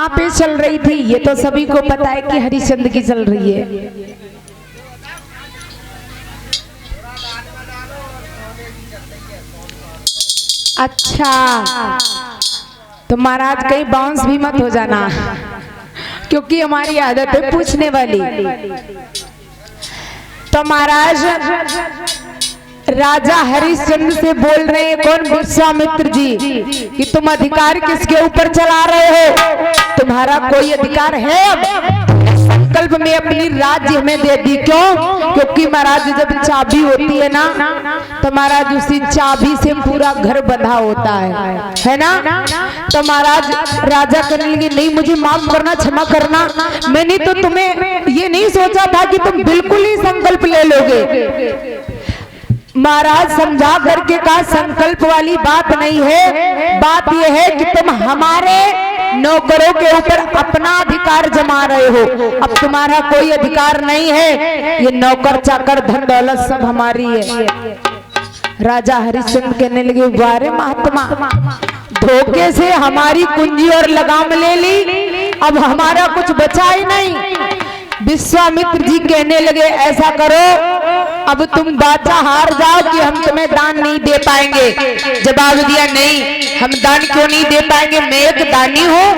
कहाँ पे चल रही थी ये तो सभी को पता है कि हरिश्चंद्र की चल रही है। अच्छा, तो महाराज कहीं बाउंस भी मत हो जाना, क्योंकि हमारी आदत है पूछने वाली। तो महाराज राजा हरिश्चंद्र से बोल रहे हैं, कौन? विश्वामित्र जी, कि तुम अधिकार किसके ऊपर चला रहे हो? तुम्हारा कोई अधिकार है? अब संकल्प में अपनी राज्य हमें दे दी, क्यों? क्योंकि महाराज जब चाबी होती है ना, तो महाराज उसी चाबी से पूरा घर बंधा होता है ना। तो महाराज राजा करने लगे, नहीं मुझे माफ करना, क्षमा करना, मैंने तो तुम्हें ये नहीं सोचा था कि तुम बिल्कुल ही संकल्प ले लोगे। महाराज समझा करके कहा, संकल्प वाली बात नहीं है, बात यह है कि तुम हमारे नौकरों के ऊपर अपना अधिकार जमा रहे हो। अब तुम्हारा कोई अधिकार नहीं है, ये नौकर चाकर धन दौलत सब हमारी है। राजा हरिश्चंद्र कहने लगे, वारे महात्मा, धोखे से हमारी कुंजी और लगाम ले ली, अब हमारा कुछ बचा ही नहीं। विश्वामित्र जी कहने लगे, ऐसा करो, अब तुम बाचा हार जाओ कि हम तुम्हें दान नहीं दे पाएंगे। जवाब दिया, नहीं हम दान क्यों नहीं दे पाएंगे, मैं एक दानी हूँ।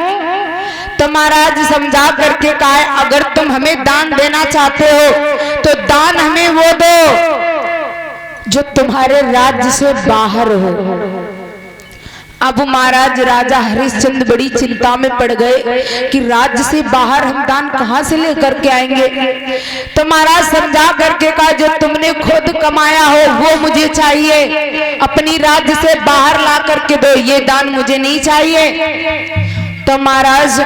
तो महाराज समझा करके कहा, अगर तुम हमें दान देना चाहते हो तो दान हमें वो दो जो तुम्हारे राज्य से बाहर हो। अब महाराज राजा हरिश्चंद्र बड़ी चिंता में पड़ गए कि राज्य से बाहर हम दान कहाँ से लेकर के आएंगे। तो महाराज समझा करके कहा, जो तुमने खुद कमाया हो वो मुझे चाहिए, अपनी राज्य से बाहर ला करके दो, ये दान मुझे नहीं चाहिए। तो महाराज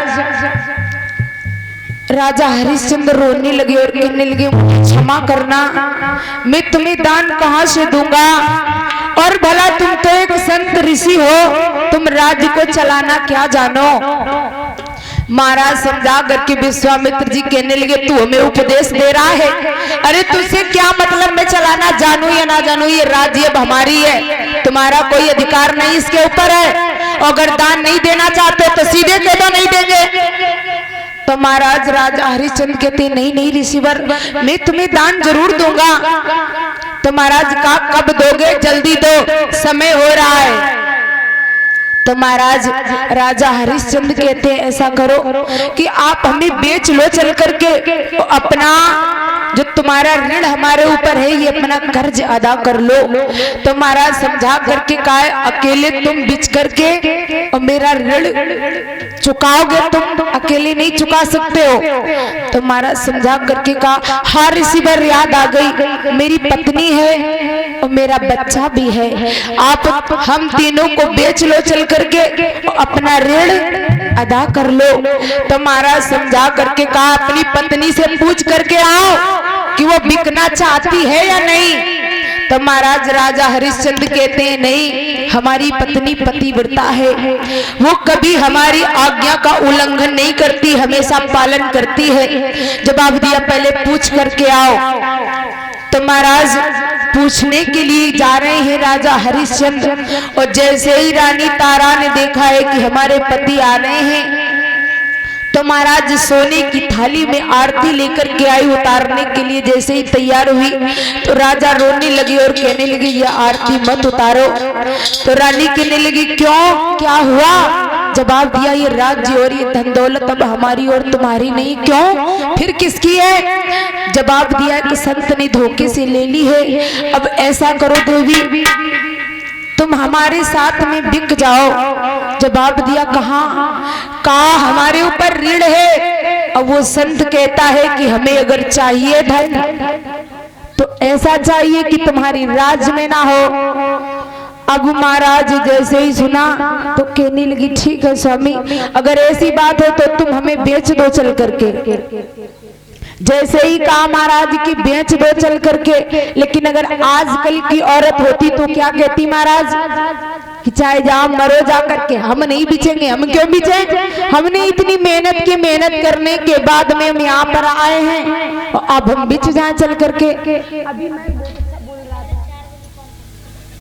राजा हरिश्चंद्र रोने लगे और कहने लगे, क्षमा करना, मैं तुम्हें दान कहाँ से दूंगा, और भला तुम तो एक संत ऋषि हो, तुम राज्य को चलाना क्या जानो। महाराज समझा करके विश्वामित्र जी कहने लगे, तू हमें उपदेश दे रहा है, अरे तुझसे क्या मतलब मैं चलाना जानू या ना जानू, ये राज्य अब हमारी है, तुम्हारा कोई अधिकार नहीं इसके ऊपर है। अगर दान नहीं देना चाहते तो सीधे कह दो नहीं देंगे। तो महाराज राजा हरिश्चंद्र कहते, नहीं नहीं ऋषिवर, मैं तुम्हें दान जरूर दूंगा। तो महाराज कहा, कब दोगे, जल्दी दो, समय हो रहा है। तो महाराज राजा हरिश्चंद्र कहते हैं, ऐसा करो कि आप हमें बेच लो चल करके, अपना जो तुम्हारा ऋण हमारे ऊपर है ये अपना कर्ज अदा कर लो। तो महाराज समझा करके कहा, अकेले तुम बिच करके और मेरा ऋण चुकाओगे, तुम अकेले नहीं चुका सकते हो। तो महाराज समझा करके कहा, हाँ ऋषिवर याद आ गई, मेरी पत्नी है और मेरा बच्चा भी है, आप हम तीनों को बेच लो चल करके, अपना ऋण अदा कर लो। तो महाराज समझा करके कहा, अपनी पत्नी से पूछ करके आओ कि वो बिकना चाहती है या नहीं। तो महाराज राजा हरिश्चंद्र कहते हैं, नहीं हमारी पत्नी पतिव्रता है, वो कभी हमारी आज्ञा का उल्लंघन नहीं करती, हमेशा पालन करती है। जवाब दिया, पहले पूछ करके आओ। तो महाराज पूछने के लिए जा रहे हैं राजा हरिश्चंद्र, और जैसे ही रानी तारा ने देखा है कि हमारे पति आ रहे हैं, तो महाराज सोने की थाली में आरती लेकर के आई उतारने के लिए। जैसे ही तैयार हुई तो राजा रोने लगे और कहने लगे, ये आरती मत उतारो। तो रानी कहने लगी, क्यों, क्या हुआ? जवाब दिया, ये राज्य और ये धन दौलत अब हमारी और तुम्हारी नहीं। क्यों, फिर किसकी है? जवाब दिया कि संत ने धोखे से ले ली है। अब ऐसा करो देवी, तुम हमारे साथ में बिक जाओ। जवाब दिया, कहाँ हमारे ऊपर ऋण है। अब वो संत कहता है कि हमें अगर चाहिए धन तो ऐसा चाहिए कि तुम्हारी राज्य में ना हो। अब महाराज जैसे ही सुना तो कहने लगी, ठीक है स्वामी, अगर ऐसी बात है तो तुम हमें बेच दो चल करके। जैसे ही कहा महाराज की बेच दो चल करके, लेकिन अगर आजकल की औरत होती तो क्या कहती महाराज कि चाहे जाओ मरो जा करके, हम नहीं बेचेंगे। हम क्यों बेचें? हमने इतनी मेहनत की, मेहनत करने के बाद में हम यहाँ पर आए हैं, अब हम बेच जाए चल करके। अभी मैं